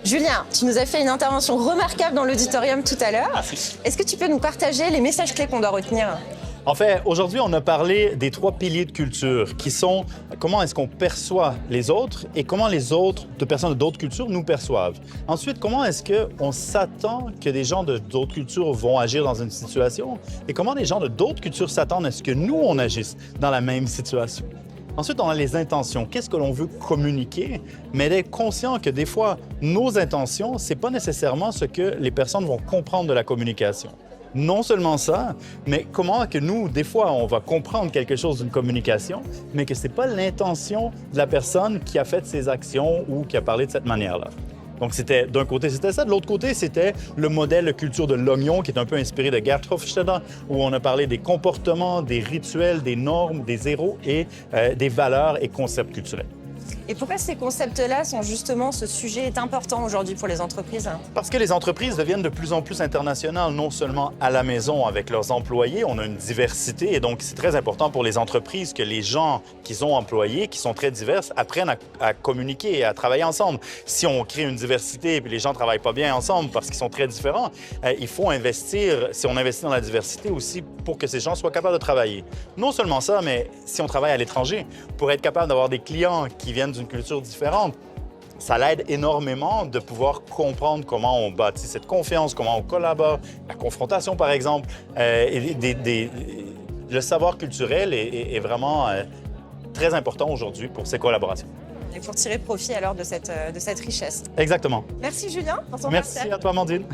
Julien, tu nous as fait une intervention remarquable dans l'auditorium tout à l'heure. Merci. Est-ce que tu peux nous partager les messages clés qu'on doit retenir? En fait, aujourd'hui, on a parlé des 3 piliers de culture qui sont comment est-ce qu'on perçoit les autres et comment les autres, de personnes d'autres cultures, nous perçoivent. Ensuite, comment est-ce qu'on s'attend que des gens d'autres cultures vont agir dans une situation et comment les gens d'autres cultures s'attendent à ce que nous, on agisse dans la même situation. Ensuite, on a les intentions. Qu'est-ce que l'on veut communiquer, mais d'être conscient que des fois, nos intentions, c'est pas nécessairement ce que les personnes vont comprendre de la communication. Non seulement ça, mais comment que nous, des fois, on va comprendre quelque chose d'une communication, mais que c'est pas l'intention de la personne qui a fait ces actions ou qui a parlé de cette manière-là. Donc, d'un côté, c'était ça. De l'autre côté, c'était le modèle de culture de l'oignon, qui est un peu inspiré de Gerd Hofstede, où on a parlé des comportements, des rituels, des normes, des héros et des valeurs et concepts culturels. Et pourquoi ces concepts-là sont justement, ce sujet est important aujourd'hui pour les entreprises? Parce que les entreprises deviennent de plus en plus internationales, non seulement à la maison avec leurs employés, on a une diversité et donc c'est très important pour les entreprises que les gens qu'ils ont employés, qui sont très divers, apprennent à communiquer et à travailler ensemble. Si on crée une diversité et puis les gens ne travaillent pas bien ensemble parce qu'ils sont très différents, il faut investir, si on investit dans la diversité aussi pour que ces gens soient capables de travailler. Non seulement ça, mais si on travaille à l'étranger, pour être capable d'avoir des clients qui viennent d'une culture différente, ça l'aide énormément de pouvoir comprendre comment on bâtit cette confiance, comment on collabore, la confrontation par exemple. Le savoir culturel est vraiment très important aujourd'hui pour ces collaborations. Et pour tirer profit alors de cette richesse. Exactement. Merci Julien pour ton Merci partage. à toi, Amandine.